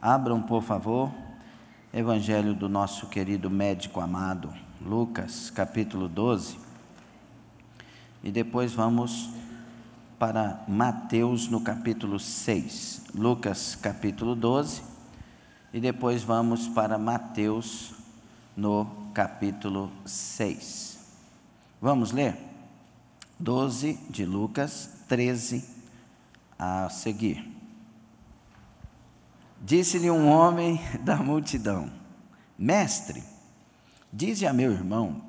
Abram, por favor, Evangelho do nosso querido médico amado, Lucas, capítulo 12. E depois vamos para Mateus, no capítulo 6. Lucas, capítulo 12. E depois vamos para Mateus, no capítulo 6. Vamos ler? 12 de Lucas, 13 a seguir. Disse-lhe um homem da multidão: Mestre, dize a meu irmão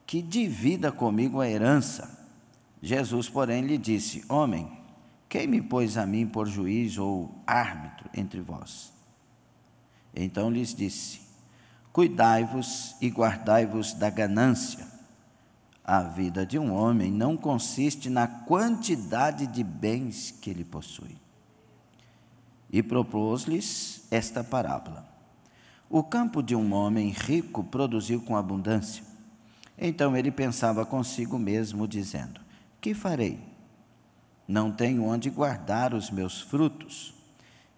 que divida comigo a herança. Jesus, porém, lhe disse: Homem, quem me pôs a mim por juiz ou árbitro entre vós? Então lhes disse: Cuidai-vos e guardai-vos da ganância. A vida de um homem não consiste na quantidade de bens que ele possui. E propôs-lhes esta parábola: O campo de um homem rico produziu com abundância. Então ele pensava consigo mesmo, dizendo: Que farei? Não tenho onde guardar os meus frutos.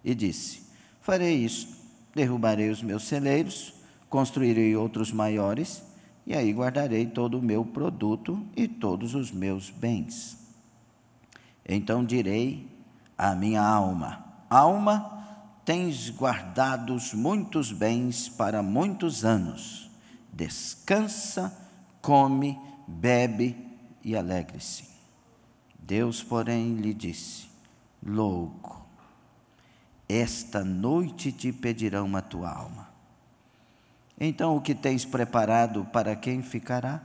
E disse: Farei isto: derrubarei os meus celeiros, construirei outros maiores, e aí guardarei todo o meu produto e todos os meus bens. Então direi à minha alma: Alma, tens guardados muitos bens para muitos anos. Descansa, come, bebe e alegre-se. Deus, porém, lhe disse: Louco, esta noite te pedirão a tua alma. Então o que tens preparado, para quem ficará?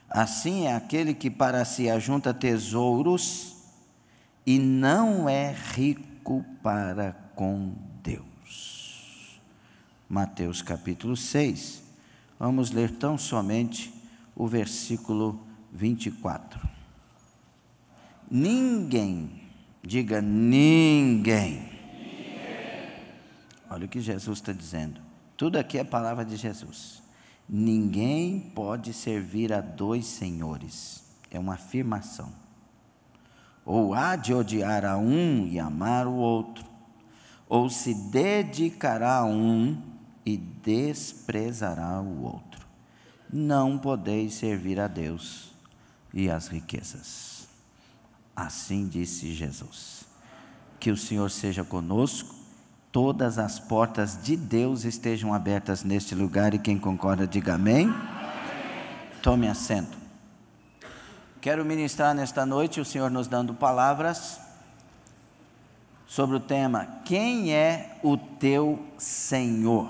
Assim é aquele que para si ajunta tesouros e não é rico para com Deus. Mateus capítulo 6, vamos ler tão somente o versículo 24. Ninguém, diga ninguém. Olha o que Jesus está dizendo. Tudo aqui é a palavra de Jesus. Ninguém pode servir a dois senhores. É uma afirmação. Ou há de odiar a um e amar o outro, ou se dedicará a um e desprezará o outro. Não podeis servir a Deus e às riquezas. Assim disse Jesus. Que o Senhor seja conosco, todas as portas de Deus estejam abertas neste lugar, e quem concorda diga amém. Amém. Tome assento. Quero ministrar nesta noite, o Senhor nos dando palavras sobre o tema: quem é o teu Senhor?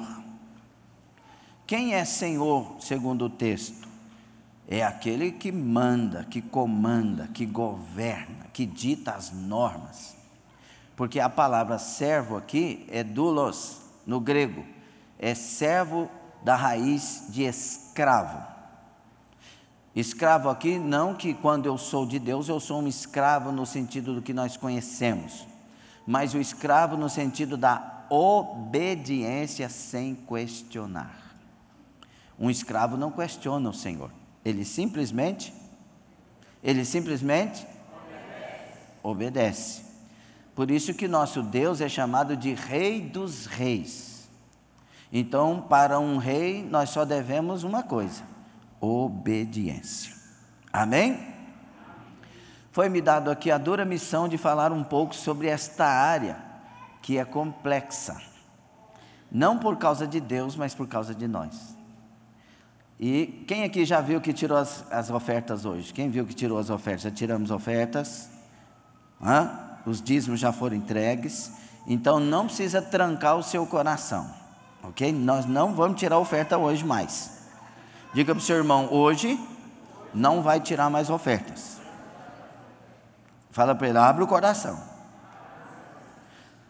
Quem é Senhor, segundo o texto? É aquele que manda, que comanda, que governa, que dita as normas. Porque a palavra servo aqui é doulos, no grego. É servo da raiz de escravo. Escravo aqui, não que quando eu sou de Deus, eu sou um escravo no sentido do que nós conhecemos, mas o escravo no sentido da obediência sem questionar. Um escravo não questiona o Senhor, ele simplesmente obedece. Por isso que nosso Deus é chamado de Rei dos Reis. Então, para um rei, nós só devemos uma coisa: obediência. Amém? Foi-me dado aqui a dura missão de falar um pouco sobre esta área, que é complexa. Não por causa de Deus, mas por causa de nós. E quem aqui já viu que tirou as ofertas hoje? Quem viu que tirou as ofertas? Já tiramos ofertas? Os dízimos já foram entregues. Então não precisa trancar o seu coração, ok? Nós não vamos tirar a oferta hoje mais. Diga para o seu irmão: hoje não vai tirar mais ofertas. Fala para ele: abre o coração.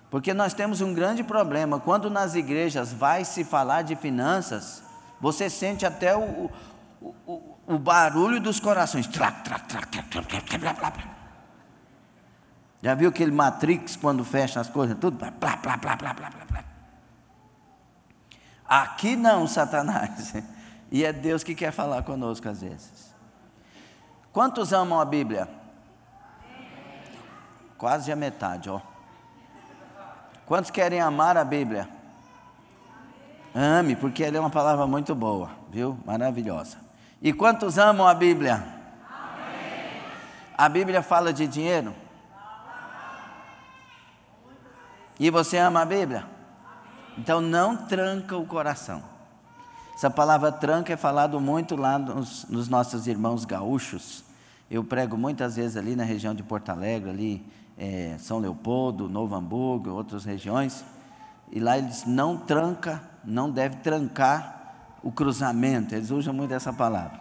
Porque nós temos um grande problema. Quando nas igrejas vai se falar de finanças, você sente até o barulho dos corações. Já viu aquele Matrix quando fecha as coisas? Tudo. Aqui não, Satanás. E é Deus que quer falar conosco às vezes. Quantos amam a Bíblia? Quase a metade, ó. Quantos querem amar a Bíblia? Ame, porque ela é uma palavra muito boa, viu? Maravilhosa. E quantos amam a Bíblia? Amém. A Bíblia fala de dinheiro? E você ama a Bíblia? Então não tranca o coração. Essa palavra tranca é falado muito lá nos nossos irmãos gaúchos. Eu prego muitas vezes ali na região de Porto Alegre, ali São Leopoldo, Novo Hamburgo, outras regiões. E lá eles não tranca, não deve trancar o cruzamento. Eles usam muito essa palavra.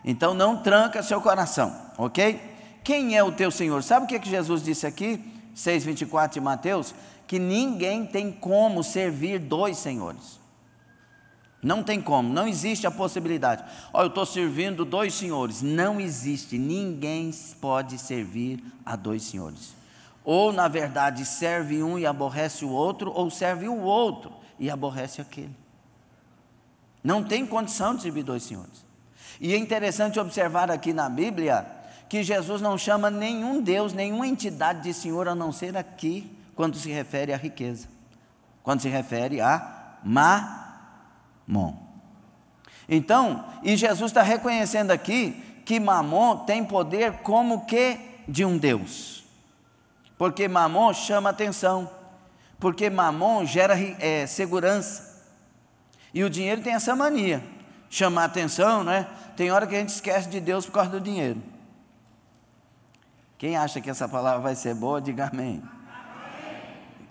Então não tranca seu coração, ok? Quem é o teu Senhor? Sabe o que Jesus disse aqui? 6,24 de Mateus? Que ninguém tem como servir dois senhores. Não tem como, não existe a possibilidade. Olha, eu estou servindo dois senhores. Não existe, ninguém pode servir a dois senhores. Ou na verdade serve um e aborrece o outro, ou serve o outro e aborrece aquele. Não tem condição de servir dois senhores. E é interessante observar aqui na Bíblia que Jesus não chama nenhum Deus, nenhuma entidade de Senhor, a não ser aqui, quando se refere à riqueza, quando se refere a Mamon. Então, e Jesus está reconhecendo aqui que Mamon tem poder como que de um Deus, porque Mamon chama atenção, porque Mamon gera segurança, e o dinheiro tem essa mania, chamar atenção, né? Tem hora que a gente esquece de Deus por causa do dinheiro. Quem acha que essa palavra vai ser boa, diga amém.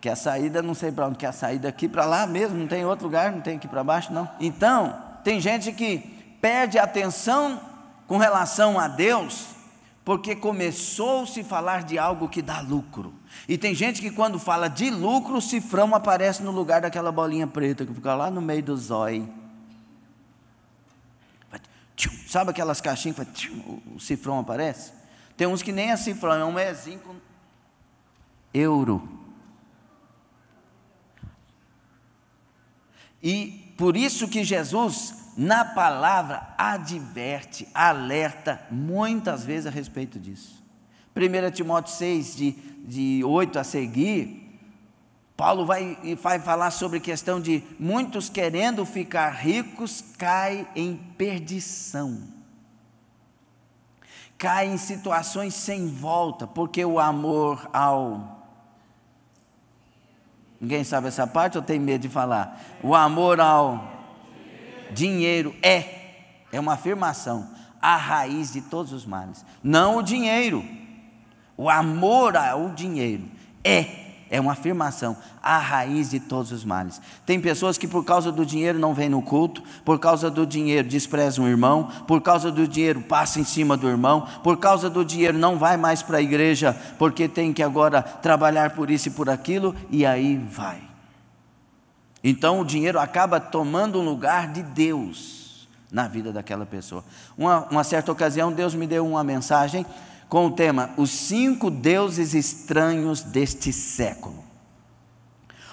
Que a saída, não sei para onde, que a saída aqui para lá mesmo, não tem outro lugar, não tem aqui para baixo não. Então, tem gente que perde a atenção com relação a Deus, porque começou a se falar de algo que dá lucro. E tem gente que quando fala de lucro, o cifrão aparece no lugar daquela bolinha preta, que fica lá no meio do zóio. Sabe aquelas caixinhas que o cifrão aparece? Tem uns que nem é cifrão, é um Ezinho com euro. E por isso que Jesus, na palavra, adverte, alerta, muitas vezes a respeito disso. 1 Timóteo 6, de 8 a seguir, Paulo vai falar sobre a questão de muitos querendo ficar ricos, caem em perdição. Caem em situações sem volta, porque o amor ao... Ninguém sabe essa parte ou tem medo de falar? O amor ao dinheiro é uma afirmação, a raiz de todos os males. Não o dinheiro, o amor ao dinheiro é uma afirmação, a raiz de todos os males. Tem pessoas que por causa do dinheiro não vêm no culto, por causa do dinheiro desprezam o irmão, por causa do dinheiro passa em cima do irmão, por causa do dinheiro não vai mais para a igreja, porque tem que agora trabalhar por isso e por aquilo, e aí vai. Então o dinheiro acaba tomando um lugar de Deus na vida daquela pessoa. Uma certa ocasião Deus me deu uma mensagem com o tema, os 5 deuses estranhos deste século.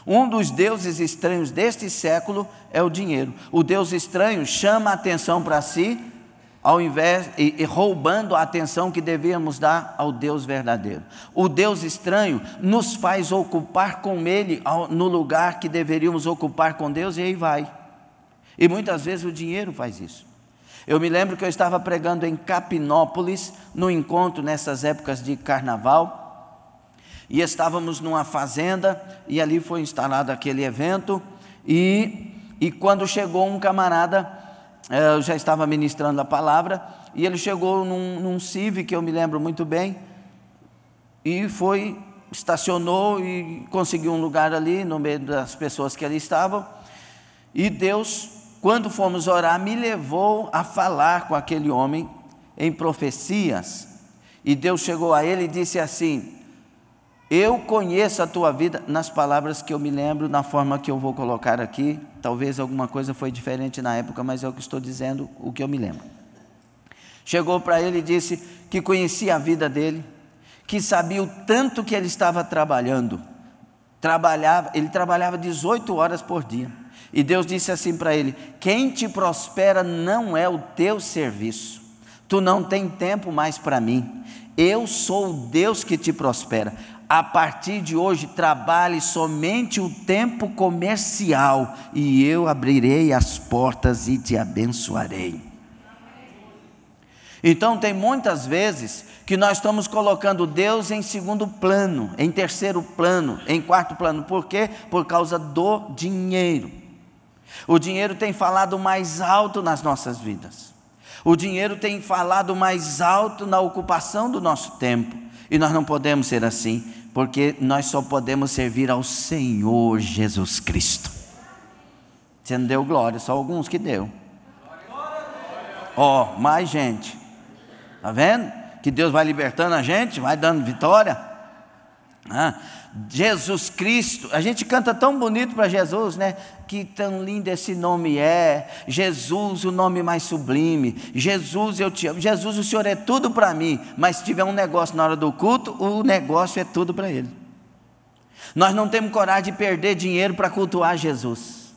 Um dos deuses estranhos deste século é o dinheiro. O Deus estranho chama a atenção para si, ao invés e roubando a atenção que devíamos dar ao Deus verdadeiro. O Deus estranho nos faz ocupar com Ele no lugar que deveríamos ocupar com Deus, e aí vai. E muitas vezes o dinheiro faz isso. Eu me lembro que eu estava pregando em Capinópolis, no encontro nessas épocas de carnaval, e estávamos numa fazenda, e ali foi instalado aquele evento, e quando chegou um camarada, eu já estava ministrando a palavra, e ele chegou num Civic, eu me lembro muito bem, e estacionou e conseguiu um lugar ali, no meio das pessoas que ali estavam, e Deus, quando fomos orar, me levou a falar com aquele homem em profecias, e Deus chegou a ele e disse assim, eu conheço a tua vida, nas palavras que eu me lembro, na forma que eu vou colocar aqui, talvez alguma coisa foi diferente na época, mas é o que estou dizendo, o que eu me lembro. Chegou para ele e disse que conhecia a vida dele, que sabia o tanto que ele estava trabalhando, ele trabalhava 18 horas por dia, e Deus disse assim para ele, quem te prospera não é o teu serviço, tu não tem tempo mais para mim, eu sou o Deus que te prospera, a partir de hoje trabalhe somente o tempo comercial, e eu abrirei as portas e te abençoarei. Então tem muitas vezes que nós estamos colocando Deus em segundo plano, em terceiro plano, em quarto plano. Por quê? Por causa do dinheiro. O dinheiro tem falado mais alto nas nossas vidas. O dinheiro tem falado mais alto na ocupação do nosso tempo. E nós não podemos ser assim, porque nós só podemos servir ao Senhor Jesus Cristo. Você não deu glória, só alguns que deu. Ó, mais gente. Está vendo? Que Deus vai libertando a gente, vai dando vitória. Jesus Cristo, a gente canta tão bonito para Jesus, né? Que tão lindo esse nome é. Jesus, o nome mais sublime. Jesus, eu te amo. Jesus, o Senhor é tudo para mim. Mas se tiver um negócio na hora do culto, o negócio é tudo para Ele. Nós não temos coragem de perder dinheiro para cultuar Jesus.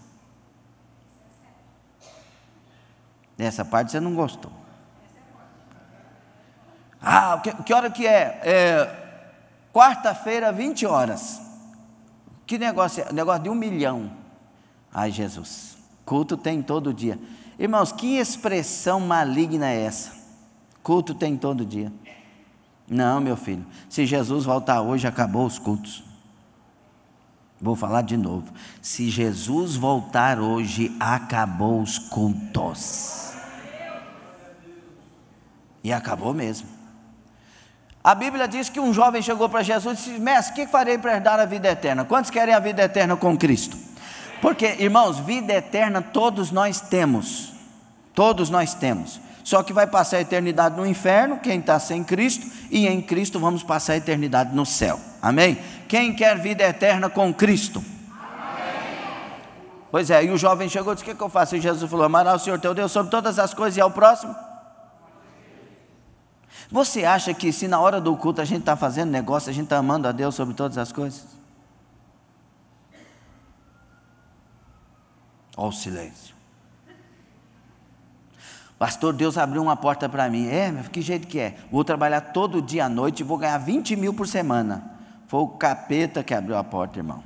Essa parte você não gostou. Que hora que é? Quarta-feira, 20 horas. Que negócio é? Negócio de 1 milhão. Ai, Jesus, culto tem todo dia. Irmãos, que expressão maligna é essa? Culto tem todo dia. Não, meu filho, se Jesus voltar hoje, acabou os cultos. Vou falar de novo. Se Jesus voltar hoje, acabou os cultos. E acabou mesmo. A Bíblia diz que um jovem chegou para Jesus e disse: mestre, o que farei para herdar a vida eterna? Quantos querem a vida eterna com Cristo? Porque, irmãos, vida eterna todos nós temos. Todos nós temos. Só que vai passar a eternidade no inferno, quem está sem Cristo, e em Cristo vamos passar a eternidade no céu. Amém? Quem quer vida eterna com Cristo? Amém. Pois é, e o jovem chegou e disse: o que eu faço? E Jesus falou: amarás o Senhor teu Deus sobre todas as coisas e ao próximo. Você acha que se na hora do culto a gente está fazendo negócio, a gente está amando a Deus sobre todas as coisas? Olha o silêncio. Pastor, Deus abriu uma porta para mim. Mas que jeito que é? Vou trabalhar todo dia à noite e vou ganhar 20 mil por semana. Foi o capeta que abriu a porta, irmão.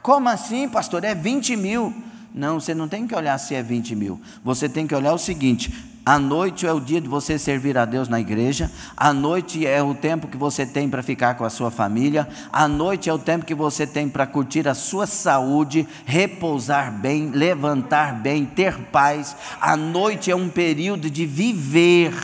Como assim, pastor? É 20 mil. Não, você não tem que olhar se é 20 mil. Você tem que olhar o seguinte: a noite é o dia de você servir a Deus na igreja. A noite é o tempo que você tem para ficar com a sua família. A noite é o tempo que você tem para curtir a sua saúde, repousar bem, levantar bem, ter paz. A noite é um período de viver.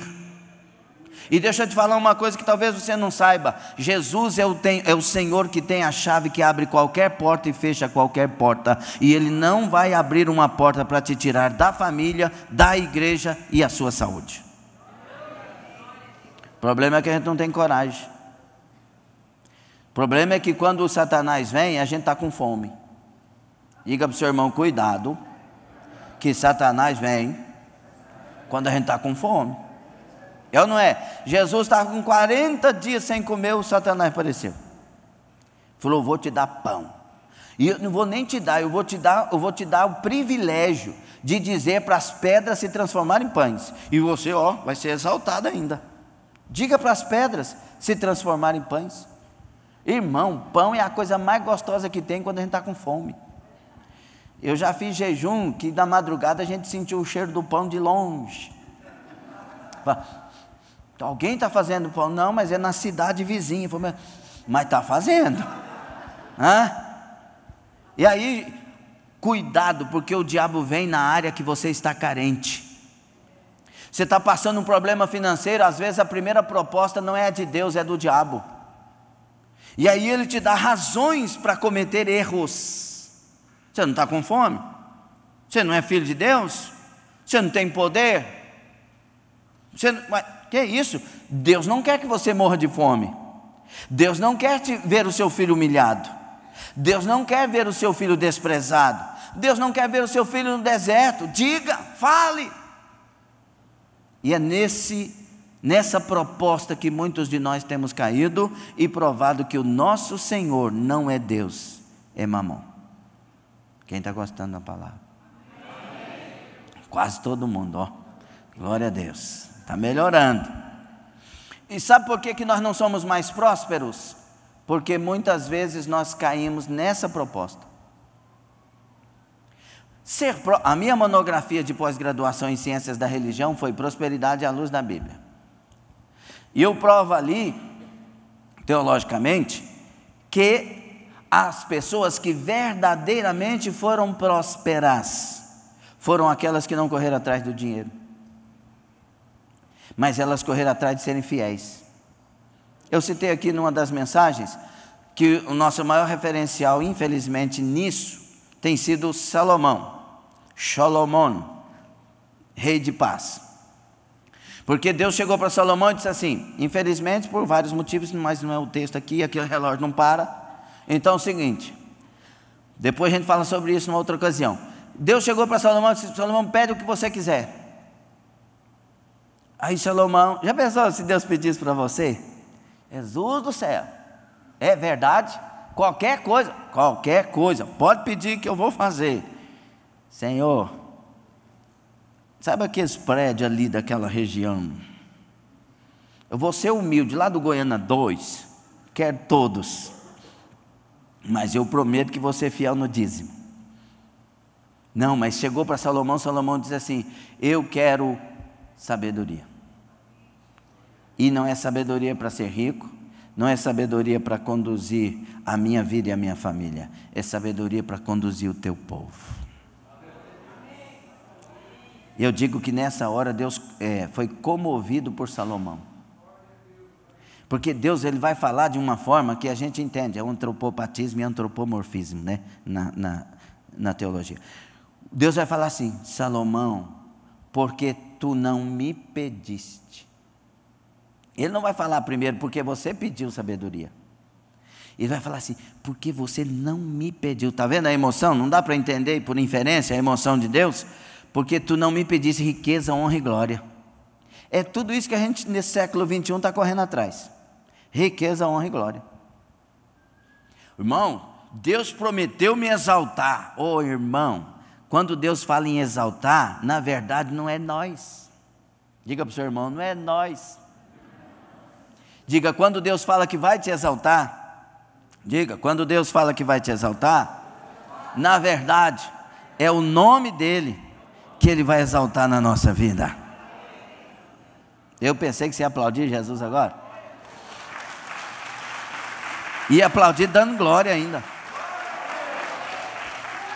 E deixa eu te falar uma coisa que talvez você não saiba: Jesus é o Senhor que tem a chave que abre qualquer porta e fecha qualquer porta, e Ele não vai abrir uma porta para te tirar da família, da igreja e a sua saúde. O problema é que a gente não tem coragem. O problema é que quando o Satanás vem, a gente está com fome. Diga para o seu irmão: cuidado, que Satanás vem quando a gente está com fome. É ou não é? Jesus estava com 40 dias sem comer, o Satanás apareceu. Falou: vou te dar pão. E eu não vou nem te dar, eu vou te dar o privilégio de dizer para as pedras se transformarem em pães. E você, vai ser exaltado ainda. Diga para as pedras se transformarem em pães. Irmão, pão é a coisa mais gostosa que tem quando a gente está com fome. Eu já fiz jejum que na madrugada a gente sentiu o cheiro do pão de longe. Alguém está fazendo pão? Não, mas é na cidade vizinha. Mas está fazendo. E aí, cuidado, porque o diabo vem na área que você está carente. Você está passando um problema financeiro, às vezes a primeira proposta não é a de Deus, é do diabo. E aí ele te dá razões para cometer erros. Você não está com fome? Você não é filho de Deus? Você não tem poder? Que é isso? Deus não quer que você morra de fome. Deus não quer ver o seu filho humilhado. Deus não quer ver o seu filho desprezado. Deus não quer ver o seu filho no deserto. Diga, fale. E é nessa proposta que muitos de nós temos caído e provado que o nosso Senhor não é Deus, é Mamon. Quem está gostando da palavra? Quase todo mundo, glória a Deus. Está melhorando. E sabe por que nós não somos mais prósperos? porque muitas vezes nós caímos nessa proposta. A minha monografia de pós-graduação em Ciências da Religião foi Prosperidade à Luz da Bíblia. E eu provo ali, teologicamente, que as pessoas que verdadeiramente foram prósperas foram aquelas que não correram atrás do dinheiro, mas elas correram atrás de serem fiéis. Eu citei aqui numa das mensagens que o nosso maior referencial, infelizmente, nisso tem sido Salomão, rei de paz. Porque Deus chegou para Salomão e disse assim, infelizmente por vários motivos, mas não é o texto aqui o relógio não para. Então é o seguinte, depois a gente fala sobre isso numa outra ocasião. Deus chegou para Salomão e disse, Salomão, pede o que você quiser. Aí Salomão, já pensou se Deus pedisse para você? Jesus do céu, é verdade? Qualquer coisa, pode pedir que eu vou fazer. Senhor, sabe aqueles prédios ali daquela região? Eu vou ser humilde, lá do Goiânia 2, quero todos, mas eu prometo que vou ser fiel no dízimo. Não, mas chegou para Salomão, Salomão diz assim, eu quero sabedoria. E não é sabedoria para ser rico, não é sabedoria para conduzir a minha vida e a minha família, é sabedoria para conduzir o teu povo. Eu digo que nessa hora Deus foi comovido por Salomão, porque Deus ele vai falar de uma forma que a gente entende, é o antropopatismo e antropomorfismo, né? na teologia. Deus vai falar assim, Salomão, porque tu não me pediste. Ele não vai falar primeiro porque você pediu sabedoria. Ele vai falar assim, porque você não me pediu. Está vendo a emoção? Não dá para entender por inferência a emoção de Deus? Porque tu não me pediste riqueza, honra e glória. É tudo isso que a gente nesse século 21 está correndo atrás. Riqueza, honra e glória. Irmão, Deus prometeu me exaltar. Ô irmão, quando Deus fala em exaltar, na verdade não é nós. Diga para o seu irmão, não é nós. Diga, quando Deus fala que vai te exaltar, diga, quando Deus fala que vai te exaltar, na verdade, é o nome dEle que Ele vai exaltar na nossa vida. Eu pensei que você ia aplaudir Jesus agora. E aplaudir dando glória ainda.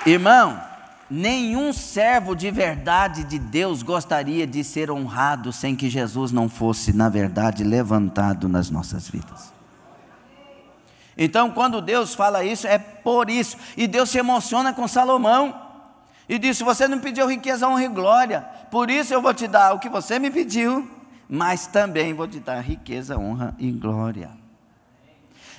Irmão, nenhum servo de verdade de Deus gostaria de ser honrado sem que Jesus não fosse, na verdade, levantado nas nossas vidas. Então, quando Deus fala isso, é por isso. E Deus se emociona com Salomão. E disse, você não pediu riqueza, honra e glória. Por isso eu vou te dar o que você me pediu, mas também vou te dar riqueza, honra e glória.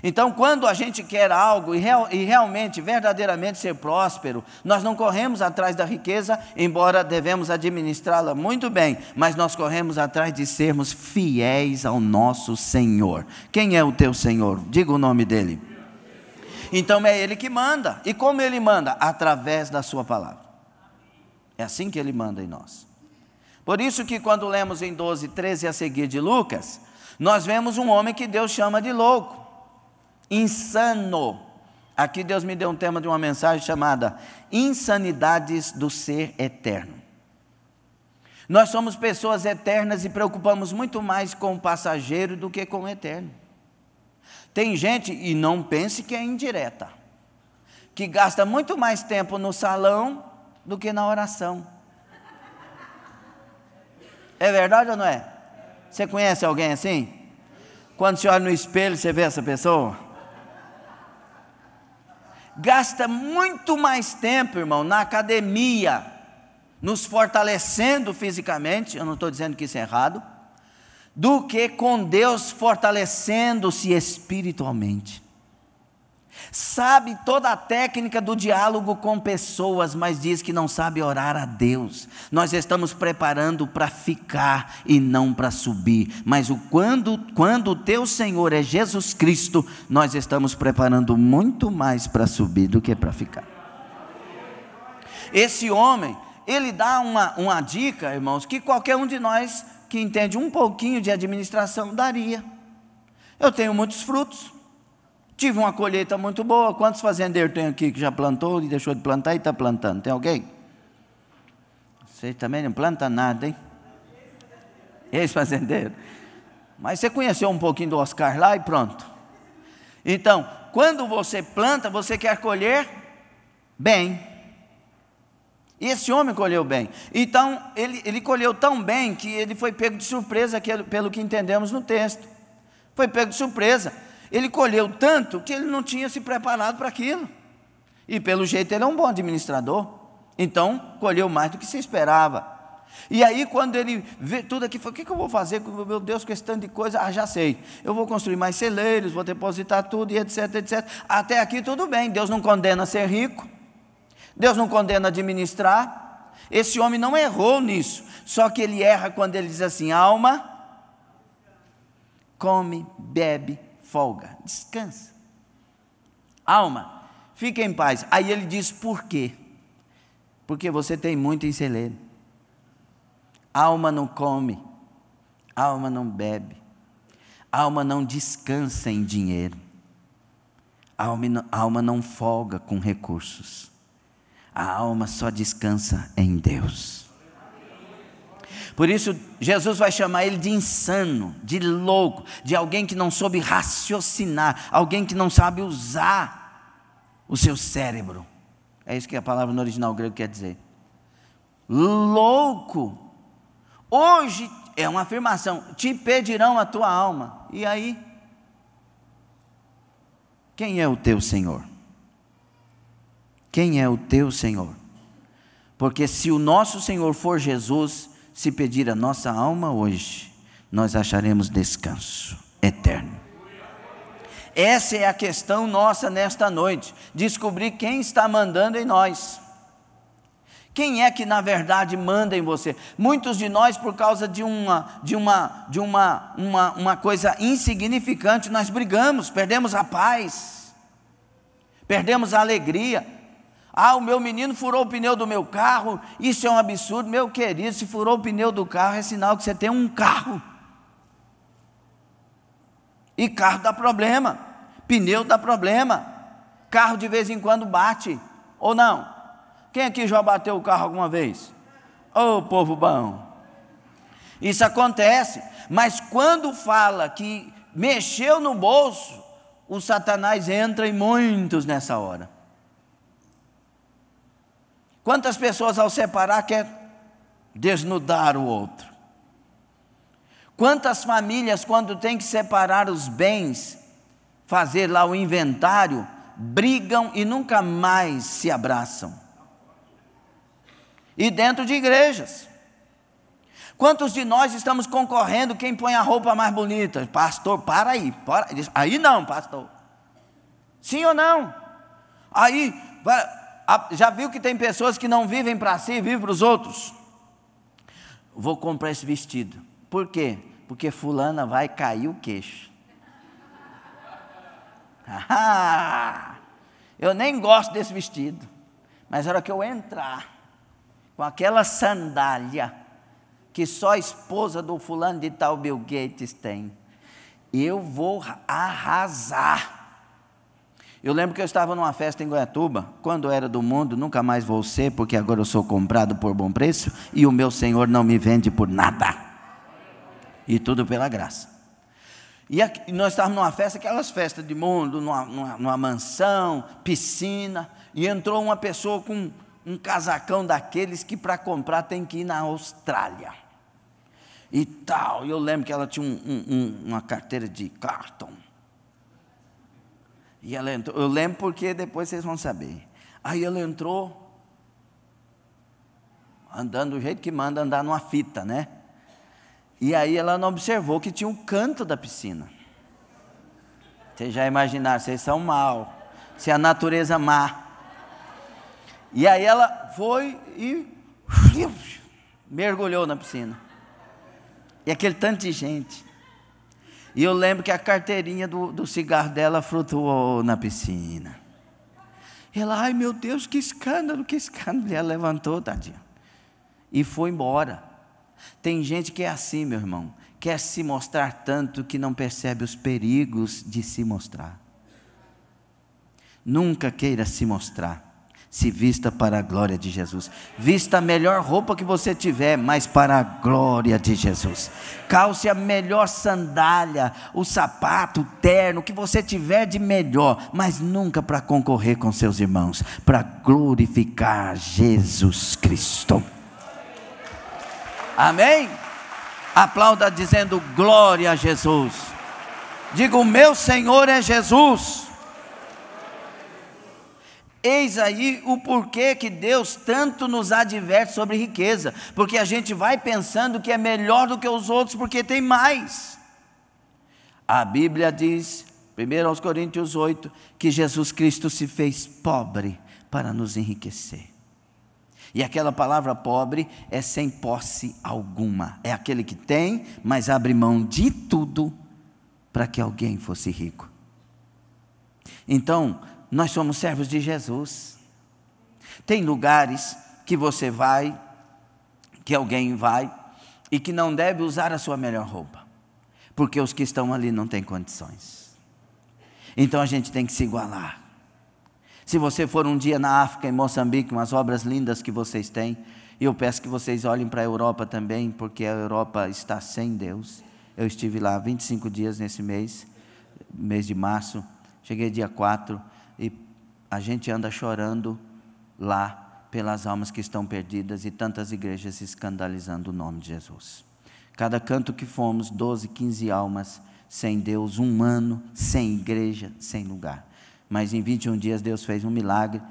Então, quando a gente quer algo e realmente, verdadeiramente ser próspero, nós não corremos atrás da riqueza, embora devemos administrá-la muito bem, mas nós corremos atrás de sermos fiéis ao nosso Senhor. Quem é o teu Senhor? Diga o nome dEle. Então é Ele que manda. E como Ele manda? Através da sua palavra. É assim que Ele manda em nós. Por isso que quando lemos em 12, 13 a seguir de Lucas, nós vemos um homem que Deus chama de louco. Insano. Aqui Deus me deu um tema de uma mensagem chamada Insanidades do Ser Eterno. Nós somos pessoas eternas e preocupamos muito mais com o passageiro do que com o eterno. Tem gente, e não pense que é indireta, que gasta muito mais tempo no salão do que na oração. É verdade ou não é? Você conhece alguém assim? Quando você olha no espelho, você vê essa pessoa? Gasta muito mais tempo, irmão, na academia, nos fortalecendo fisicamente, eu não estou dizendo que isso é errado, do que com Deus fortalecendo-se espiritualmente. Sabe toda a técnica do diálogo com pessoas, mas diz que não sabe orar a Deus. Nós estamos preparando para ficar e não para subir, mas quando o teu Senhor é Jesus Cristo, nós estamos preparando muito mais para subir do que para ficar. Esse homem, ele dá uma dica, irmãos, que qualquer um de nós que entende um pouquinho de administração daria. Eu tenho muitos frutos. Tive uma colheita muito boa. Quantos fazendeiros tem aqui que já plantou e deixou de plantar e está plantando? Tem alguém? Você também não planta nada, hein? Ex-fazendeiro. Mas você conheceu um pouquinho do Oscar lá e pronto. Então, quando você planta, você quer colher bem. Esse homem colheu bem. Então, ele colheu tão bem que ele foi pego de surpresa, pelo que entendemos no texto. Foi pego de surpresa. Ele colheu tanto que ele não tinha se preparado para aquilo. E pelo jeito ele é um bom administrador. Então, colheu mais do que se esperava. E aí, quando ele vê tudo aqui, falou: o que eu vou fazer com meu Deus, com esse tanto de coisa? Ah, já sei. Eu vou construir mais celeiros, vou depositar tudo, e etc, etc. Até aqui tudo bem. Deus não condena ser rico. Deus não condena administrar. Esse homem não errou nisso. Só que ele erra quando ele diz assim: alma, come, bebe, folga, descansa. Alma, fica em paz. Aí ele diz: por quê? Porque você tem muito em celeiro. Alma não come, alma não bebe, alma não descansa em dinheiro, alma não folga com recursos, a alma só descansa em Deus. Por isso Jesus vai chamar ele de insano, de louco, de alguém que não soube raciocinar, alguém que não sabe usar o seu cérebro. É isso que a palavra no original grego quer dizer. Louco. Hoje é uma afirmação: te pedirão a tua alma. E aí? Quem é o teu Senhor? Quem é o teu Senhor? Porque se o nosso Senhor for Jesus, se pedir a nossa alma hoje, nós acharemos descanso eterno. Essa é a questão nossa nesta noite: descobrir quem está mandando em nós. Quem é que na verdade manda em você? Muitos de nós, por causa de uma coisa insignificante, nós brigamos, perdemos a paz, perdemos a alegria. Ah, o meu menino furou o pneu do meu carro, isso é um absurdo. Meu querido, se furou o pneu do carro, é sinal que você tem um carro. E carro dá problema, pneu dá problema, carro de vez em quando bate, ou não? Quem aqui já bateu o carro alguma vez? Ô, povo bom! Isso acontece, mas quando fala que mexeu no bolso, o Satanás entra em muitos nessa hora. Quantas pessoas ao separar quer desnudar o outro? Quantas famílias, quando tem que separar os bens, fazer lá o inventário, brigam e nunca mais se abraçam? E dentro de igrejas, quantos de nós estamos concorrendo quem põe a roupa mais bonita? Pastor, para aí, aí não, pastor. Sim ou não? Aí, já viu que tem pessoas que não vivem para si, vivem para os outros? Vou comprar esse vestido. Por quê? Porque fulana vai cair o queixo. Eu nem gosto desse vestido, mas na hora que eu entrar com aquela sandália que só a esposa do fulano de tal Bill Gates tem, eu vou arrasar. Eu lembro que eu estava numa festa em Goiatuba, quando eu era do mundo, nunca mais vou ser, porque agora eu sou comprado por bom preço, e o meu Senhor não me vende por nada, e tudo pela graça. E nós estávamos numa festa, aquelas festas de mundo, numa mansão, piscina, e entrou uma pessoa com um casacão daqueles que para comprar tem que ir na Austrália e tal. Eu lembro que ela tinha uma carteira de cartão, e ela entrou, eu lembro porque depois vocês vão saber. Aí ela entrou andando do jeito que manda andar numa fita, né? E aí ela não observou que tinha um canto da piscina. Vocês já imaginaram, vocês são mal, se a natureza má. E aí ela foi e mergulhou na piscina. E aquele tanto de gente. E eu lembro que a carteirinha do cigarro dela flutuou na piscina. E ela, ai meu Deus, que escândalo, que escândalo. E ela levantou, tadinha, e foi embora. Tem gente que é assim, meu irmão, quer se mostrar tanto que não percebe os perigos de se mostrar. Nunca queira se mostrar. Se vista para a glória de Jesus. Vista a melhor roupa que você tiver, mas para a glória de Jesus. Calce a melhor sandália, o sapato, o terno, que você tiver de melhor, mas nunca para concorrer com seus irmãos, para glorificar Jesus Cristo. Amém? Aplauda dizendo glória a Jesus. Diga: o meu Senhor é Jesus. Eis aí o porquê que Deus tanto nos adverte sobre riqueza, porque a gente vai pensando que é melhor do que os outros, porque tem mais. A Bíblia diz, 1 Coríntios 8, que Jesus Cristo se fez pobre para nos enriquecer. E aquela palavra pobre é sem posse alguma, é aquele que tem, mas abre mão de tudo para que alguém fosse rico. Então, nós somos servos de Jesus. Tem lugares que você vai, que alguém vai, e que não deve usar a sua melhor roupa, porque os que estão ali não têm condições. Então a gente tem que se igualar. Se você for um dia na África, em Moçambique, umas obras lindas que vocês têm, e eu peço que vocês olhem para a Europa também, porque a Europa está sem Deus. Eu estive lá 25 dias nesse mês de março, cheguei dia 4, e a gente anda chorando lá pelas almas que estão perdidas, e tantas igrejas escandalizando o nome de Jesus. Cada canto que fomos, 12, 15 almas sem Deus, um ano sem igreja, sem lugar. Mas em 21 dias Deus fez um milagre,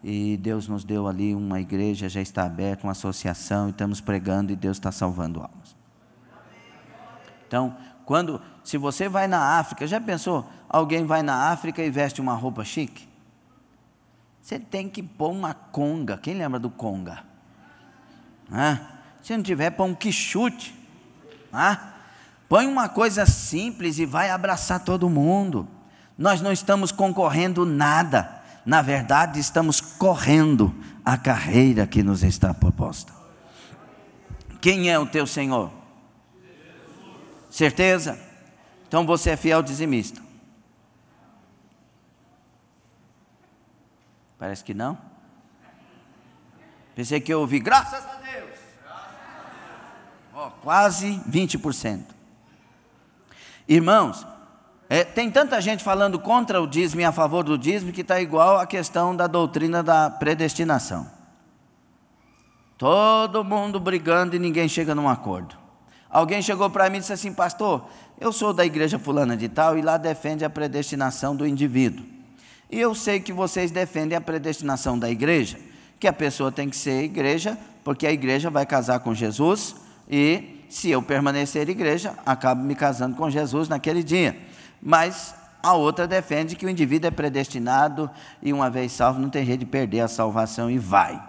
e Deus nos deu ali uma igreja, já está aberta, uma associação, e estamos pregando, e Deus está salvando almas. Então, se você vai na África, já pensou, alguém vai na África e veste uma roupa chique? Você tem que pôr uma conga. Quem lembra do conga? Se não tiver, põe um quichute. Põe uma coisa simples e vai abraçar todo mundo. Nós não estamos concorrendo nada. Na verdade, estamos correndo a carreira que nos está proposta. Quem é o teu Senhor? Certeza? Então você é fiel dizimista. Parece que não. Pensei que eu ouvi, graças a Deus. Quase 20%. Irmãos, tem tanta gente falando contra o dízimo e a favor do dízimo, que está igual a questão da doutrina da predestinação. Todo mundo brigando e ninguém chega num acordo. Alguém chegou para mim e disse assim: pastor, eu sou da igreja fulana de tal, e lá defende a predestinação do indivíduo. E eu sei que vocês defendem a predestinação da igreja, que a pessoa tem que ser igreja, porque a igreja vai casar com Jesus, e se eu permanecer igreja, acabo me casando com Jesus naquele dia. Mas a outra defende que o indivíduo é predestinado, e uma vez salvo não tem jeito de perder a salvação, e vai.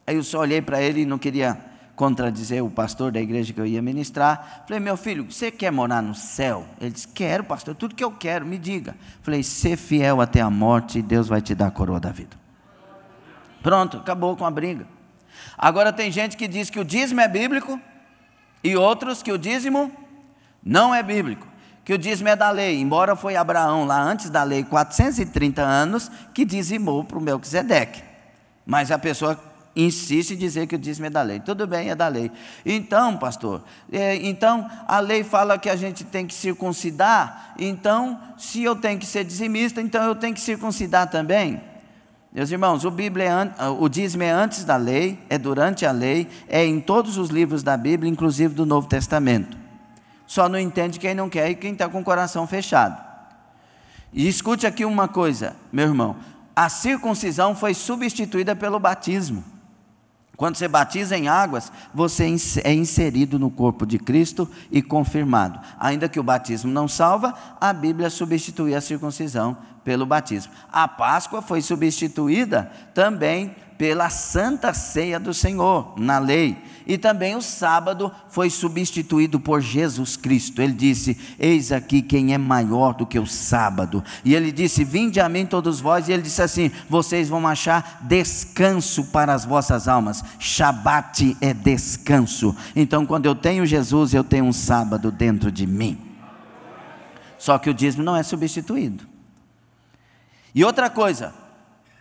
Aí eu só olhei para ele e não queria contradizer o pastor da igreja que eu ia ministrar. Falei: meu filho, você quer morar no céu? Ele disse: quero, pastor, tudo que eu quero, me diga. Falei: ser fiel até a morte, e Deus vai te dar a coroa da vida. Pronto, acabou com a briga. Agora tem gente que diz que o dízimo é bíblico, e outros que o dízimo não é bíblico, que o dízimo é da lei, embora foi Abraão, lá antes da lei, 430 anos, que dizimou para o Melquisedeque. Mas a pessoa insiste em dizer que o dízimo é da lei. Tudo bem, é da lei. Então, pastor, então a lei fala que a gente tem que circuncidar. Então, se eu tenho que ser dizimista, então eu tenho que circuncidar também. Meus irmãos, o dízimo é antes da lei, é durante a lei, é em todos os livros da Bíblia, inclusive do Novo Testamento. Só não entende quem não quer e quem está com o coração fechado. E escute aqui uma coisa, meu irmão: a circuncisão foi substituída pelo batismo. Quando você batiza em águas, você é inserido no corpo de Cristo e confirmado. Ainda que o batismo não salva, a Bíblia substitui a circuncisão pelo batismo. A Páscoa foi substituída também pela Santa Ceia do Senhor, na lei. E também o sábado foi substituído por Jesus Cristo. Ele disse: eis aqui quem é maior do que o sábado. E ele disse: vinde a mim todos vós. E ele disse assim: vocês vão achar descanso para as vossas almas. Shabat é descanso. Então, quando eu tenho Jesus, eu tenho um sábado dentro de mim. Só que o dízimo não é substituído. E outra coisa,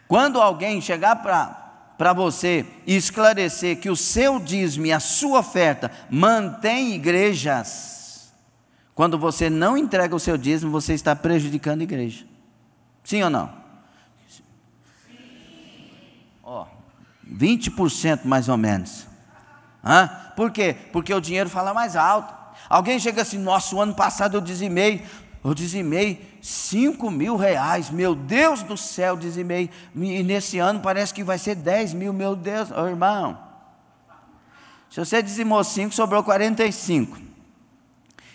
quando alguém chegar para você e esclarecer que o seu dízimo e a sua oferta mantém igrejas, quando você não entrega o seu dízimo, você está prejudicando a igreja. Sim ou não? Ó, 20% mais ou menos. Por quê? Porque o dinheiro fala mais alto. Alguém chega assim: nossa, o ano passado eu dizimei 5 mil reais, meu Deus do céu, dizimei, e nesse ano parece que vai ser 10 mil, meu Deus. Irmão, se você dizimou 5, sobrou 45,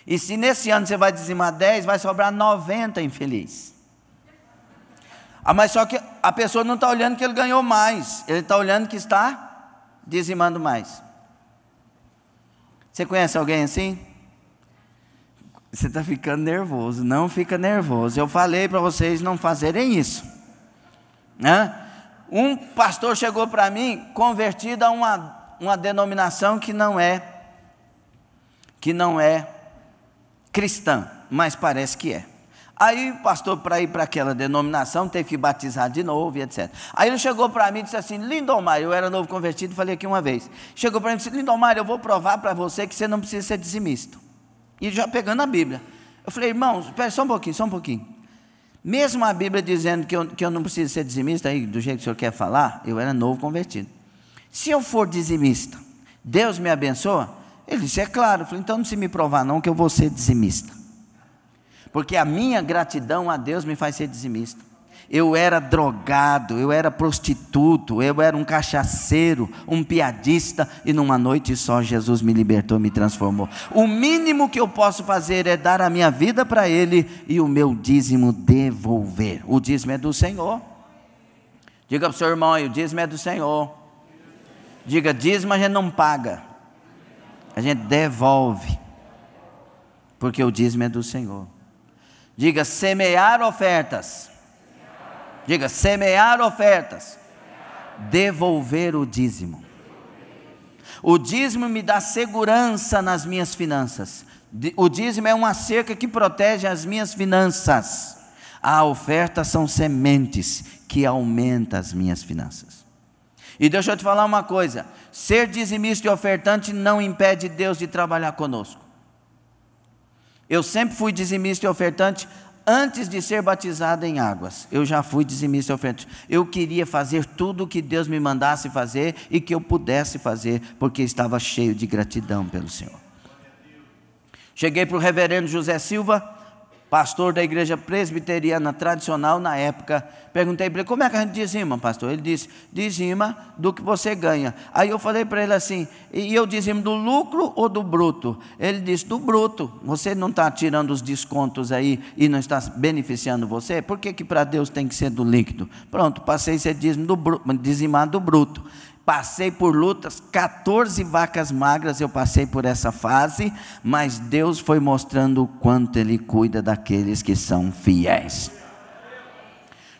e se nesse ano você vai dizimar 10, vai sobrar 90, infeliz. Mas só que a pessoa não está olhando que ele ganhou mais, ele está olhando que está dizimando mais. Você conhece alguém assim? Você está ficando nervoso. Não fica nervoso. Eu falei para vocês não fazerem isso. Um pastor chegou para mim, convertido a uma denominação que não é cristã, mas parece que é. Aí o pastor, para ir para aquela denominação, teve que batizar de novo e etc. Aí ele chegou para mim e disse assim: Lindomar, eu era novo convertido, falei aqui uma vez. Chegou para mim e disse: Lindomar, eu vou provar para você que você não precisa ser dizimista. E já pegando a Bíblia. Eu falei: irmão, espera só um pouquinho. Mesmo a Bíblia dizendo que eu não preciso ser dizimista, aí, do jeito que o senhor quer falar, eu era novo convertido. Se eu for dizimista, Deus me abençoa? Ele disse: é claro. Eu falei: então não precisa me provar não que eu vou ser dizimista. Porque a minha gratidão a Deus me faz ser dizimista. Eu era drogado, eu era prostituto, eu era um cachaceiro, um piadista, e numa noite só Jesus me libertou, me transformou. O mínimo que eu posso fazer é dar a minha vida para Ele e o meu dízimo devolver. O dízimo é do Senhor. Diga para o seu irmão aí: o dízimo é do Senhor. Diga: dízimo a gente não paga, a gente devolve, porque o dízimo é do Senhor. Diga: semear ofertas. Diga: semear ofertas. Devolver o dízimo. O dízimo me dá segurança nas minhas finanças. O dízimo é uma cerca que protege as minhas finanças. A oferta são sementes que aumentam as minhas finanças. E deixa eu te falar uma coisa: ser dizimista e ofertante não impede Deus de trabalhar conosco. Eu sempre fui dizimista e ofertante antes de ser batizado em águas. Eu já fui dizimista e ofertante. Eu queria fazer tudo o que Deus me mandasse fazer e que eu pudesse fazer, porque estava cheio de gratidão pelo Senhor. Cheguei para o reverendo José Silva, pastor da igreja presbiteriana tradicional na época. Perguntei para ele: como é que a gente dizima, pastor? Ele disse: dizima do que você ganha. Aí eu falei para ele assim: e eu dizimo do lucro ou do bruto? Ele disse: do bruto. Você não está tirando os descontos aí e não está beneficiando você? Por que para Deus tem que ser do líquido? Pronto, passei a ser dizimado do bruto. Passei por lutas, 14 vacas magras, eu passei por essa fase, mas Deus foi mostrando o quanto Ele cuida daqueles que são fiéis.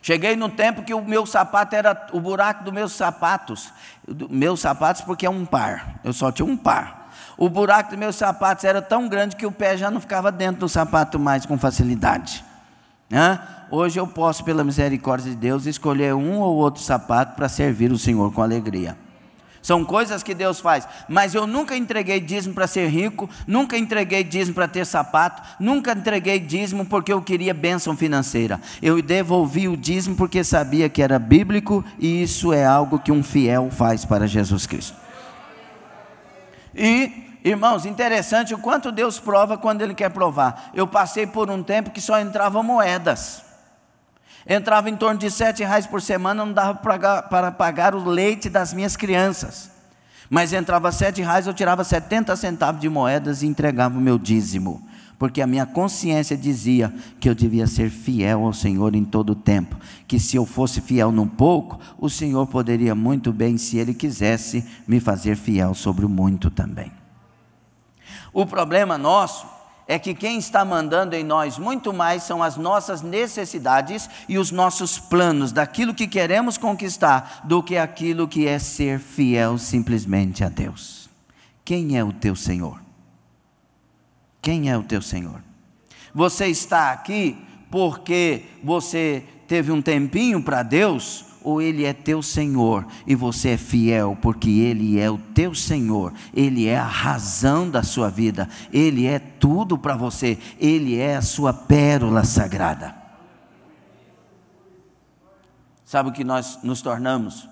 Cheguei no tempo que o meu sapato era o buraco dos meus sapatos, porque é um par, eu só tinha um par. O buraco dos meus sapatos era tão grande que o pé já não ficava dentro do sapato mais com facilidade. Hoje eu posso, pela misericórdia de Deus, escolher um ou outro sapato para servir o Senhor com alegria. São coisas que Deus faz, mas eu nunca entreguei dízimo para ser rico, nunca entreguei dízimo para ter sapato, nunca entreguei dízimo porque eu queria bênção financeira. Eu devolvi o dízimo porque sabia que era bíblico, e isso é algo que um fiel faz para Jesus Cristo. E irmãos, interessante o quanto Deus prova quando Ele quer provar. Eu passei por um tempo que só entravam moedas. Entrava em torno de R$7 por semana, não dava para pagar o leite das minhas crianças. Mas entrava R$7, eu tirava 70 centavos de moedas e entregava o meu dízimo. Porque a minha consciência dizia que eu devia ser fiel ao Senhor em todo o tempo. Que se eu fosse fiel num pouco, o Senhor poderia muito bem, se Ele quisesse, me fazer fiel sobre o muito também. O problema nosso é que quem está mandando em nós muito mais são as nossas necessidades e os nossos planos, daquilo que queremos conquistar, do que aquilo que é ser fiel simplesmente a Deus. Quem é o teu Senhor? Quem é o teu Senhor? Você está aqui porque você teve um tempinho para Deus, ou Ele é teu Senhor e você é fiel, porque Ele é o teu Senhor, Ele é a razão da sua vida, Ele é tudo para você, Ele é a sua pérola sagrada. Sabe o que nós nos tornamos?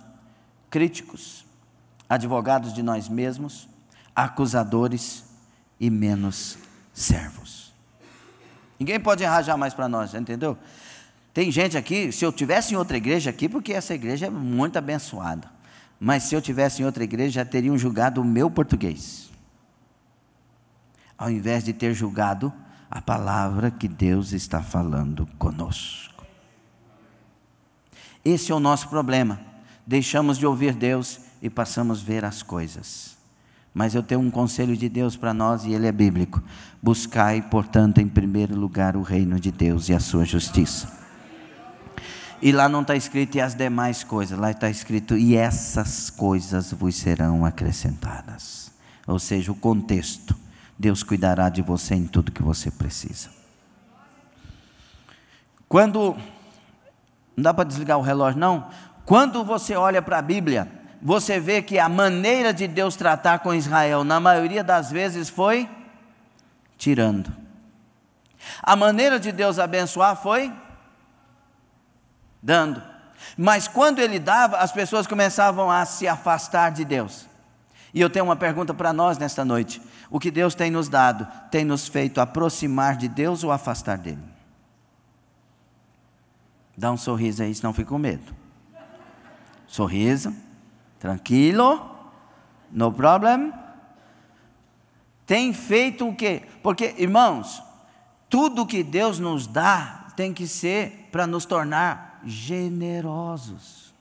Críticos, advogados de nós mesmos, acusadores e menos servos. Ninguém pode errar jamais para nós, entendeu? Tem gente aqui, se eu tivesse em outra igreja aqui, porque essa igreja é muito abençoada, mas se eu tivesse em outra igreja, já teriam julgado o meu português, ao invés de ter julgado a palavra que Deus está falando conosco. Esse é o nosso problema, deixamos de ouvir Deus e passamos a ver as coisas. Mas eu tenho um conselho de Deus para nós, e ele é bíblico: buscai, portanto, em primeiro lugar o reino de Deus e a sua justiça. E lá não está escrito e as demais coisas, lá está escrito e essas coisas vos serão acrescentadas. Ou seja, o contexto: Deus cuidará de você em tudo que você precisa. Quando, não dá para desligar o relógio não, quando você olha para a Bíblia, você vê que a maneira de Deus tratar com Israel, na maioria das vezes, foi tirando. A maneira de Deus abençoar foi dando. Mas quando Ele dava, as pessoas começavam a se afastar de Deus. E eu tenho uma pergunta para nós nesta noite: o que Deus tem nos dado, tem nos feito aproximar de Deus ou afastar dEle? Dá um sorriso aí, senão fica com medo. Sorriso, tranquilo, no problem. Tem feito o quê? Porque, irmãos, tudo que Deus nos dá tem que ser para nos tornar generosos.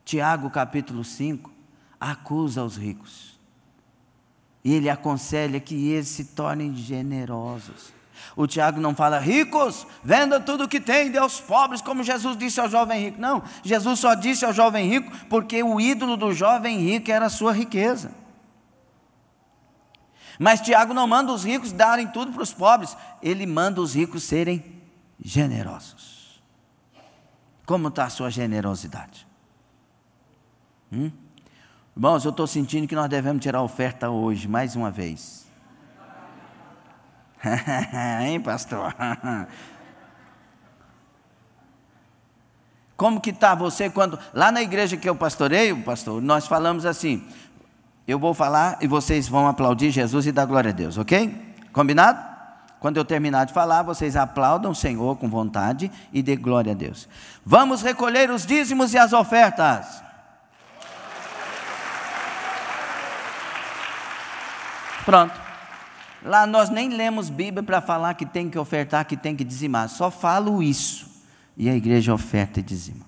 Tiago capítulo 5 acusa os ricos, e ele aconselha que eles se tornem generosos. O Tiago não fala: ricos, venda tudo o que tem, dê aos pobres, como Jesus disse ao jovem rico. Não, Jesus só disse ao jovem rico porque o ídolo do jovem rico era a sua riqueza. Mas Tiago não manda os ricos darem tudo para os pobres, ele manda os ricos serem generosos. Como está a sua generosidade? Irmãos, eu estou sentindo que nós devemos tirar a oferta hoje, mais uma vez. Hein, pastor? Como que está você quando, lá na igreja que eu pastoreio, pastor, nós falamos assim: eu vou falar e vocês vão aplaudir Jesus e dar glória a Deus, ok? Combinado? Quando eu terminar de falar, vocês aplaudam o Senhor com vontade e dê glória a Deus. Vamos recolher os dízimos e as ofertas. Pronto. Lá nós nem lemos Bíblia para falar que tem que ofertar, que tem que dizimar. Só falo isso. E a igreja oferta e dizima.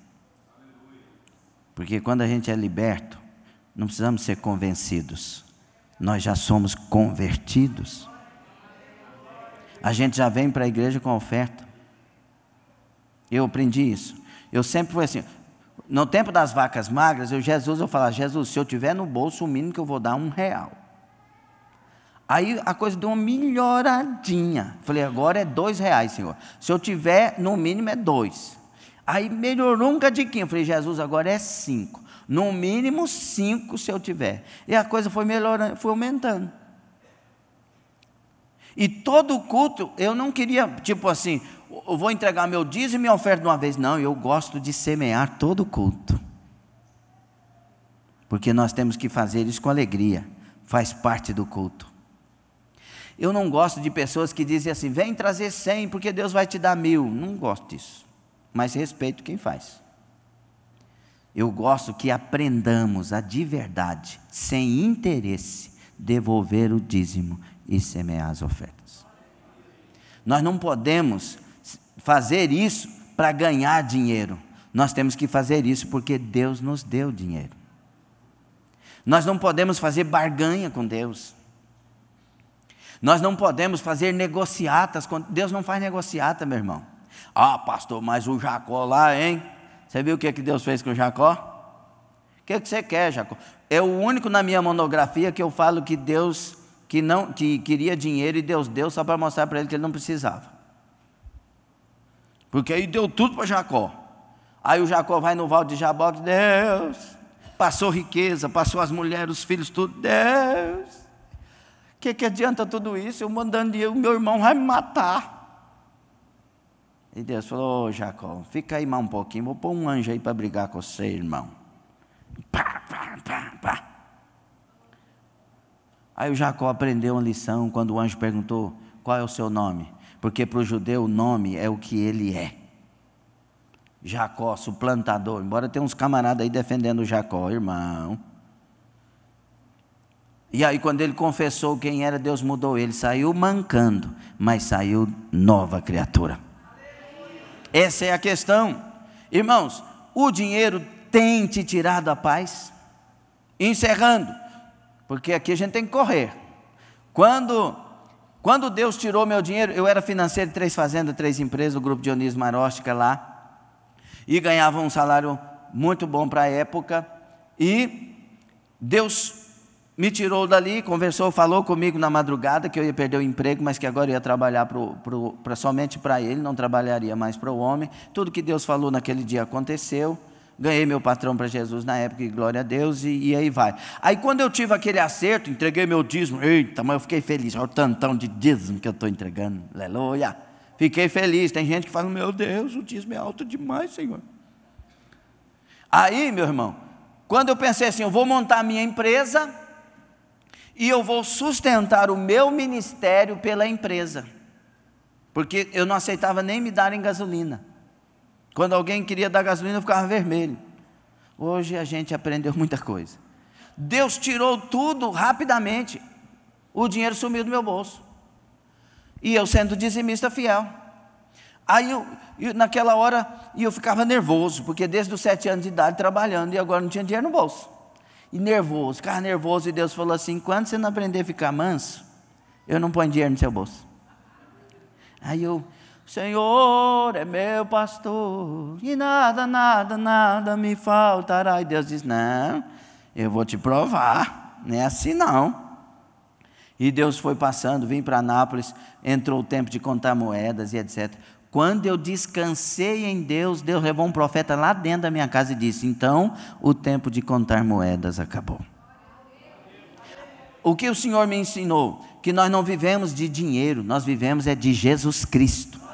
Porque quando a gente é liberto, não precisamos ser convencidos. Nós já somos convertidos. A gente já vem para a igreja com a oferta. Eu aprendi isso. Eu sempre fui assim. No tempo das vacas magras, eu falava: Jesus, se eu tiver no bolso, o mínimo que eu vou dar R$1. Aí a coisa deu uma melhoradinha. Falei: agora é R$2, Senhor. Se eu tiver, no mínimo é 2. Aí melhorou um cadiquinho. Falei: Jesus, agora é 5. No mínimo 5 se eu tiver. E a coisa foi melhorando, foi aumentando. E todo culto, eu não queria, tipo assim, eu vou entregar meu dízimo e minha oferta de uma vez. Não, eu gosto de semear todo culto. Porque nós temos que fazer isso com alegria. Faz parte do culto. Eu não gosto de pessoas que dizem assim: vem trazer 100 porque Deus vai te dar 1000. Não gosto disso. Mas respeito quem faz. Eu gosto que aprendamos a de verdade, sem interesse, devolver o dízimo e semear as ofertas. Nós não podemos fazer isso para ganhar dinheiro. Nós temos que fazer isso porque Deus nos deu dinheiro. Nós não podemos fazer barganha com Deus. Nós não podemos fazer negociatas com Deus. Não faz negociata, meu irmão. Ah, pastor, mas o Jacó lá, hein? Você viu o que Deus fez com o Jacó? O que você quer, Jacó? É o único na minha monografia que eu falo que Deus que queria dinheiro e Deus deu só para mostrar para ele que ele não precisava. porque aí deu tudo para Jacó. Aí o Jacó vai no val de Jaboque, Deus, passou riqueza, passou as mulheres, os filhos, tudo, Deus, que adianta tudo isso? Eu mandando dinheiro, o meu irmão vai me matar. E Deus falou, Jacó, fica aí mais um pouquinho, vou pôr um anjo aí para brigar com você, irmão. Pá, pá, pá, pá. Aí o Jacó aprendeu uma lição quando o anjo perguntou, qual é o seu nome? Porque para o judeu o nome é o que ele é. Jacó, suplantador, embora tenha uns camaradas aí defendendo o Jacó, irmão. E aí quando ele confessou quem era, Deus mudou ele, saiu mancando, mas saiu nova criatura. Essa é a questão. Irmãos, o dinheiro tem te tirado a paz? Encerrando, porque aqui a gente tem que correr. Quando Deus tirou meu dinheiro, eu era financeiro de 3 fazendas, 3 empresas, o grupo Dionísio Maróstica lá, e ganhava um salário muito bom para a época, e Deus me tirou dali, conversou, falou comigo na madrugada que eu ia perder o emprego, mas que agora eu ia trabalhar somente para Ele, não trabalharia mais para o homem. Tudo que Deus falou naquele dia aconteceu. Ganhei meu patrão para Jesus na época, e glória a Deus, e aí vai. Aí quando eu tive aquele acerto, entreguei meu dízimo, eita, mas eu fiquei feliz, olha o tantão de dízimo que eu estou entregando, aleluia. Fiquei feliz. Tem gente que fala, meu Deus, o dízimo é alto demais, Senhor. Aí, meu irmão, quando eu pensei assim, eu vou montar a minha empresa, e eu vou sustentar o meu ministério pela empresa, porque eu não aceitava nem me darem gasolina. Quando alguém queria dar gasolina, eu ficava vermelho. Hoje a gente aprendeu muita coisa. Deus tirou tudo rapidamente, o dinheiro sumiu do meu bolso, e eu sendo dizimista fiel. Aí naquela hora eu ficava nervoso, porque desde os 7 anos de idade trabalhando, e agora não tinha dinheiro no bolso. E nervoso, ficava nervoso, e Deus falou assim, quando você não aprender a ficar manso, eu não ponho dinheiro no seu bolso. Aí eu, Senhor é meu pastor, e nada, nada, nada me faltará. E Deus diz, não, eu vou te provar, não é assim não. E Deus foi passando, vim para Anápolis, entrou o tempo de contar moedas e etc. Quando eu descansei em Deus, Deus levou um profeta lá dentro da minha casa e disse, então o tempo de contar moedas acabou. O que o Senhor me ensinou? Que nós não vivemos de dinheiro, nós vivemos de Jesus Cristo.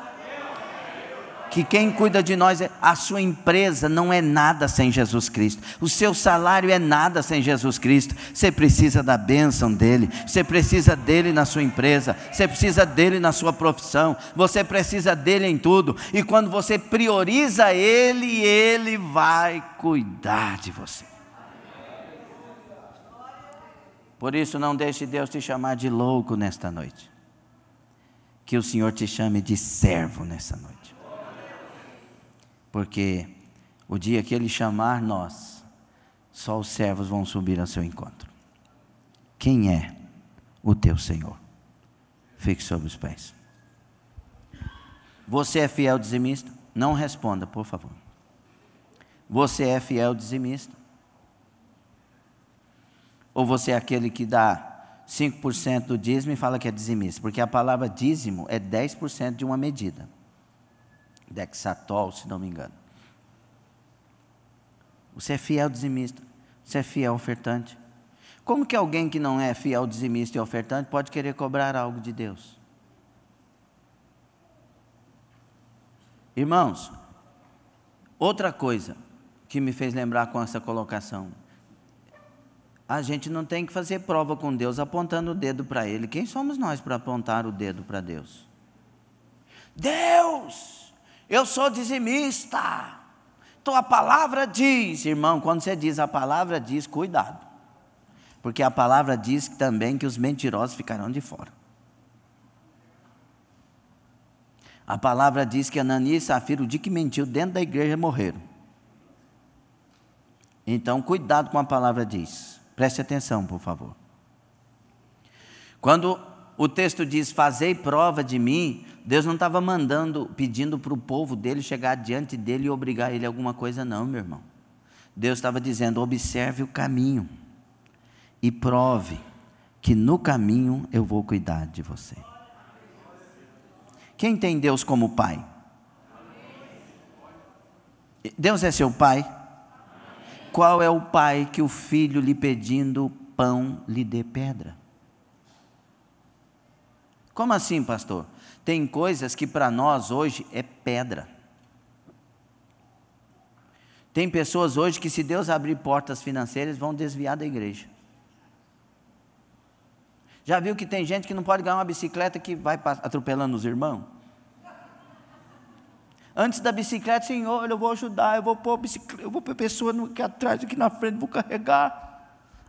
Que quem cuida de nós, a sua empresa não é nada sem Jesus Cristo, o seu salário é nada sem Jesus Cristo. Você precisa da bênção dEle, você precisa dEle na sua empresa, você precisa dEle na sua profissão, você precisa dEle em tudo, e quando você prioriza Ele, Ele vai cuidar de você. Por isso não deixe Deus te chamar de louco nesta noite, que o Senhor te chame de servo nessa noite. Porque o dia que Ele chamar nós, só os servos vão subir ao seu encontro. Quem é o teu Senhor? Fique sobre os pés. Você é fiel dizimista? Não responda, por favor. Você é fiel dizimista? Ou você é aquele que dá 5% do dízimo e fala que é dizimista? Porque a palavra dízimo é 10% de uma medida. Dexatol, se não me engano. Você é fiel dizimista, você é fiel ofertante. Como que alguém que não é fiel dizimista e ofertante pode querer cobrar algo de Deus? Irmãos, outra coisa que me fez lembrar com essa colocação, a gente não tem que fazer prova com Deus apontando o dedo para Ele. Quem somos nós para apontar o dedo para Deus? Deus! Eu sou dizimista, então a palavra diz, irmão, quando você diz a palavra diz, cuidado, porque a palavra diz também que os mentirosos ficarão de fora. A palavra diz que Ananias e Safira, o dia que mentiu dentro da igreja, morreram. Então cuidado com a palavra diz, preste atenção por favor. Quando o texto diz, fazei prova de mim, Deus não estava pedindo para o povo dele chegar diante dele e obrigar ele a alguma coisa, não, meu irmão. Deus estava dizendo, observe o caminho e prove que no caminho eu vou cuidar de você. Quem tem Deus como Pai? Deus é seu pai? Qual é o pai que o filho lhe pedindo pão lhe dê pedra? Como assim, pastor? Tem coisas que para nós hoje é pedra. Tem pessoas hoje que, se Deus abrir portas financeiras, vão desviar da igreja. Já viu que tem gente que não pode ganhar uma bicicleta que vai atropelando os irmãos? Antes da bicicleta, Senhor, eu vou ajudar, eu vou pôr a pessoa aqui atrás, aqui na frente, vou carregar.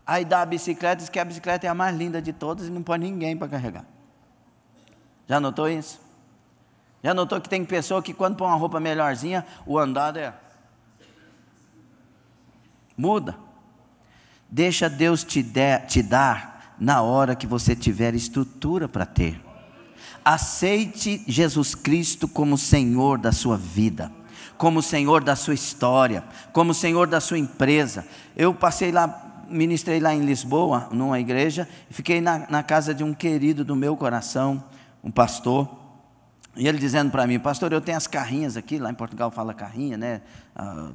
Aí dá a bicicleta, diz que a bicicleta é a mais linda de todas e não põe ninguém para carregar. Já notou isso? Já notou que tem pessoa que, quando põe uma roupa melhorzinha, o andado muda? Deixa Deus te dar na hora que você tiver estrutura para ter. Aceite Jesus Cristo como Senhor da sua vida, como Senhor da sua história, como Senhor da sua empresa. Eu passei lá, ministrei lá em Lisboa, numa igreja, e fiquei na casa de um querido do meu coração, um pastor, e ele dizendo para mim: pastor, eu tenho as carrinhas aqui, lá em Portugal fala carrinha, né,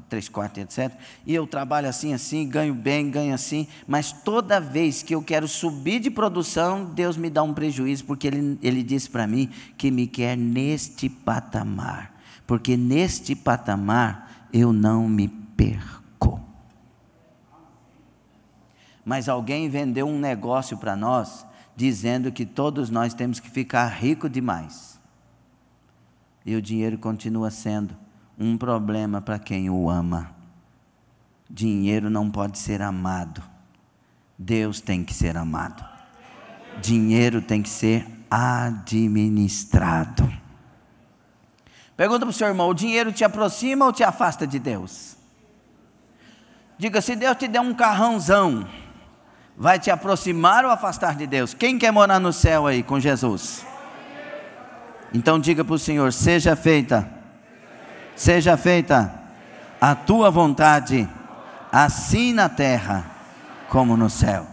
3/4, etc, e eu trabalho assim, ganho bem, ganho assim, mas toda vez que eu quero subir de produção, Deus me dá um prejuízo, porque ele disse para mim que me quer neste patamar, porque neste patamar eu não me perco. Mas alguém vendeu um negócio para nós, dizendo que todos nós temos que ficar ricos demais. E o dinheiro continua sendo um problema para quem o ama. Dinheiro não pode ser amado. Deus tem que ser amado. Dinheiro tem que ser administrado. Pergunta para o seu irmão: o dinheiro te aproxima ou te afasta de Deus? Diga: se Deus te der um carrãozão, vai te aproximar ou afastar de Deus? Quem quer morar no céu aí com Jesus? Então diga para o Senhor: seja feita a tua vontade, assim na terra como no céu.